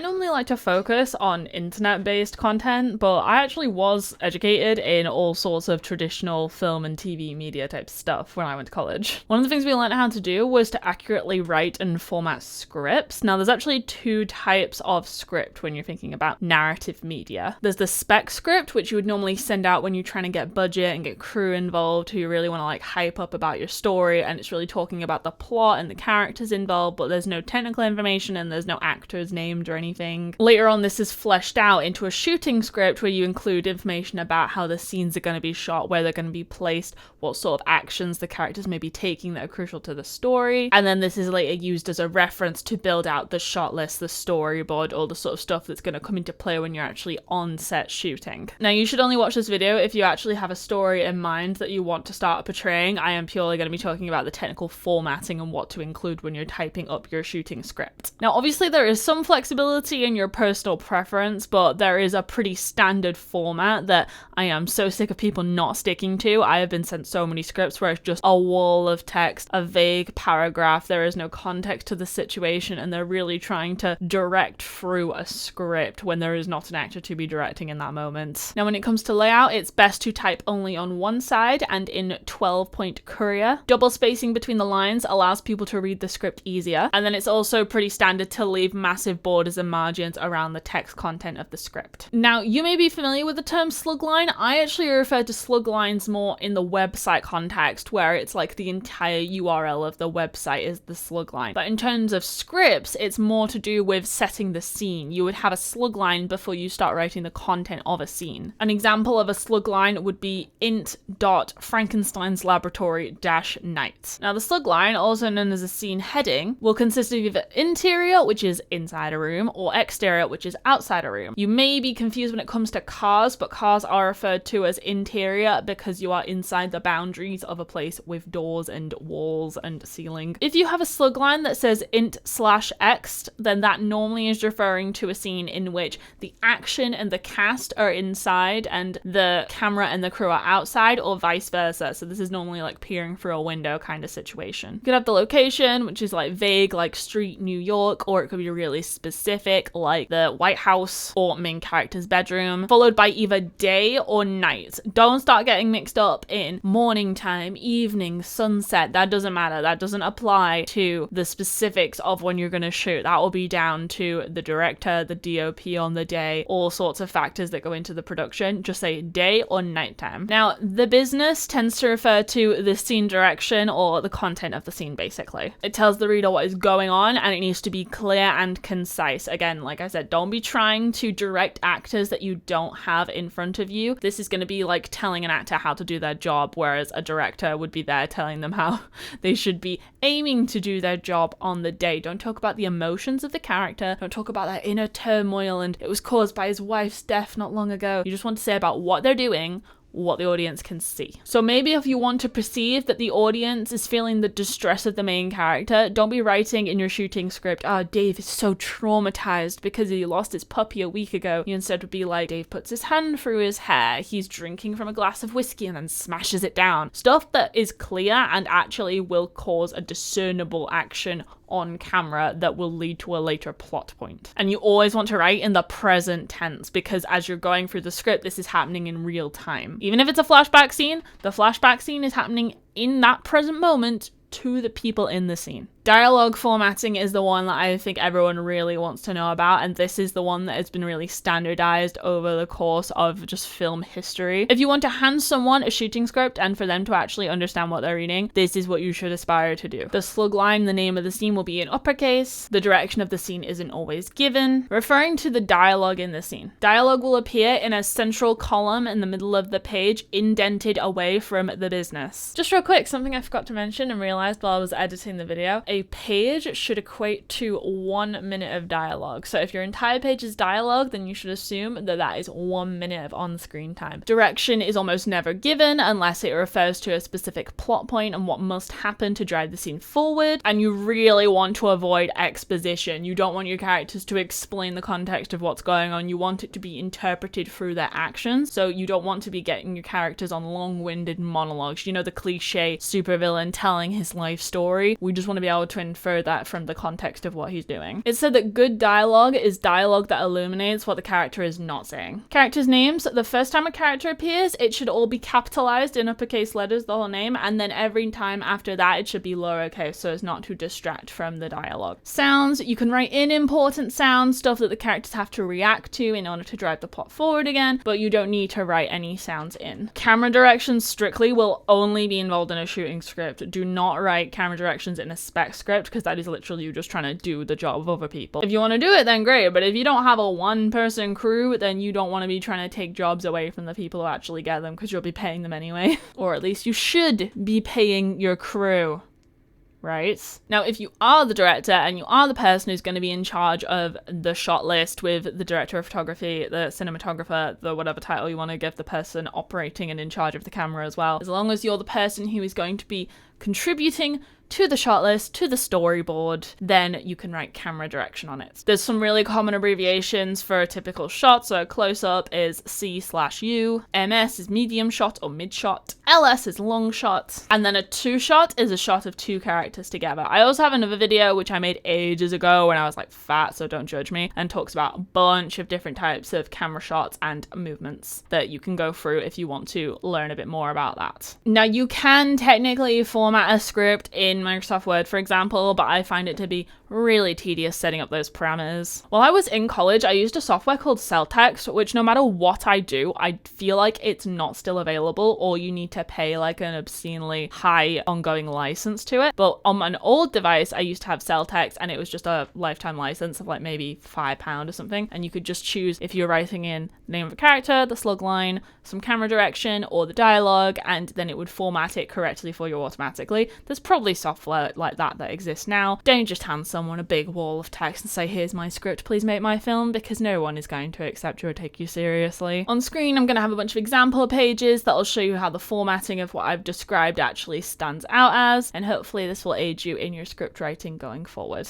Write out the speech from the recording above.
normally like to focus on internet-based content, but I actually was educated in all sorts of traditional film and TV media type stuff when I went to college. One of the things we learned how to do was to accurately write and format scripts. Now, there's actually two types of script when you're thinking about narrative media. There's the spec script, which you would normally send out when you're trying to get budget and get crew involved who you really want to like hype up about your story, and it's really talking about the plot and the characters involved, but there's no technical information and there's no actors named or anything. Later on, this is fleshed out into a shooting script where you include information about how the scenes are going to be shot, where they're going to be placed, what sort of actions the characters may be taking that are crucial to the story, and then this is later used as a reference to build out the shot list, the storyboard, all the sort of stuff that's going to come into play when you're actually on set shooting. Now, you should only watch this video if you actually have a story in mind that you want to start portraying. I am purely going to be talking about the technical formatting and what to include when you're typing up your shooting script. Now, obviously there is some flexibility in your personal preference, but there is a pretty standard format that I am so sick of people not sticking to. I have been sent so many scripts where it's just a wall of text, a vague paragraph, there is no context to the situation, and they're really trying to direct through a script when there is not an actor to be directing in that moment. Now, when it comes to layout, it's best to type only on one side and in 12-point courier. Double spacing between the lines allows people to read the script easier, and then it's also pretty standard to leave massive borders and margins around the text content of the script. Now, you may be familiar with the term slugline. I actually refer to sluglines more in the website context, where it's like the entire URL of the website is the slugline. But in terms of scripts, it's more to do with setting the scene. You would have a slugline before you start writing the content of a scene. An example of a slugline would be int.Frankenstein's laboratory-night. Now, the slugline, also known as a scene heading, will consist of either interior, which is inside a room, or exterior, which is outside a room. You may be confused when it comes to cars, but cars are referred to as interior because you are inside the boundaries of a place with doors and walls and ceiling. If you have a slugline that says int/ext, then that normally is referring to a scene in which the action and the cast are inside and the camera and the crew are outside, or vice versa. So this is normally like peering through a window kind of situation. You could have the location, which is like vague, like street New York, or it could be really specific, like the White House or main character's bedroom, followed by either day or night. Don't start getting mixed up in morning time, evening, sunset. That doesn't matter. That doesn't apply to the specifics of when you're going to shoot. That will be down to the director, the DOP on the day, all sorts of factors that go into the production. Just say day or nighttime. Now, the business tends to refer to the scene direction or the content of the scene, basically. It tells the reader what is going on, and it needs to be clear and concise. Again, like I said, don't be trying to direct actors that you don't have in front of you. This is going to be like telling an actor how to do their job, whereas a director would be there telling them how they should be aiming to do their job on the day. Don't talk about the emotions of the character. Don't talk about that inner turmoil and it was caused by his wife's death not long ago. You just want to say about what they're doing, what the audience can see. So maybe if you want to perceive that the audience is feeling the distress of the main character, don't be writing in your shooting script, Dave is so traumatized because he lost his puppy a week ago. You instead would be like, Dave puts his hand through his hair, he's drinking from a glass of whiskey and then smashes it down. Stuff that is clear and actually will cause a discernible action on camera that will lead to a later plot point. And you always want to write in the present tense, because as you're going through the script, this is happening in real time. Even if it's a flashback scene, the flashback scene is happening in that present moment to the people in the scene. Dialogue formatting is the one that I think everyone really wants to know about, and this is the one that has been really standardized over the course of just film history. If you want to hand someone a shooting script and for them to actually understand what they're reading, this is what you should aspire to do. The slugline, the name of the scene, will be in uppercase. The direction of the scene isn't always given, referring to the dialogue in the scene. Dialogue will appear in a central column in the middle of the page, indented away from the business. Just real quick, something I forgot to mention and realized while I was editing the video. A page should equate to 1 minute of dialogue. So if your entire page is dialogue, then you should assume that that is 1 minute of on-screen time. Direction is almost never given unless it refers to a specific plot point and what must happen to drive the scene forward. And you really want to avoid exposition. You don't want your characters to explain the context of what's going on. You want it to be interpreted through their actions. So you don't want to be getting your characters on long-winded monologues. You know, the cliche supervillain telling his life story. We just want to be able how to infer that from the context of what he's doing. It said that good dialogue is dialogue that illuminates what the character is not saying. Characters' names, the first time a character appears, it should all be capitalized in uppercase letters, the whole name, and then every time after that it should be lowercase so as not to distract from the dialogue. Sounds, you can write in important sounds, stuff that the characters have to react to in order to drive the plot forward again, but you don't need to write any sounds in. Camera directions strictly will only be involved in a shooting script. Do not write camera directions in a spec script, because that is literally you just trying to do the job of other people. If you want to do it, then great, but if you don't have a one-person crew, then you don't want to be trying to take jobs away from the people who actually get them, because you'll be paying them anyway. Or at least you should be paying your crew. Right? Now, if you are the director and you are the person who's going to be in charge of the shot list with the director of photography, the cinematographer, the whatever title you want to give the person operating and in charge of the camera as well, as long as you're the person who is going to be contributing to the shot list, to the storyboard, then you can write camera direction on it. There's some really common abbreviations for a typical shot. So a close-up is C/U, MS is medium shot or mid shot, LS is long shot, and then a two shot is a shot of two characters together. I also have another video which I made ages ago when I was like fat, so don't judge me, and talks about a bunch of different types of camera shots and movements that you can go through if you want to learn a bit more about that. Now, you can technically format a script in Microsoft Word, for example, but I find it to be really tedious setting up those parameters. While I was in college, I used a software called Celltext, which no matter what I do, I feel like it's not still available, or you need to pay like an obscenely high ongoing license to it. But on an old device, I used to have Celltext, and it was just a lifetime license of like maybe £5 or something, and you could just choose if you're writing in the name of a character, the slug line, some camera direction, or the dialogue, and then it would format it correctly for you automatically. There's probably software like that exists now. Don't just hand someone a big wall of text and say, here's my script, please make my film, because no one is going to accept you or take you seriously. On screen, I'm going to have a bunch of example pages that'll show you how the formatting of what I've described actually stands out as, and hopefully this will aid you in your script writing going forward.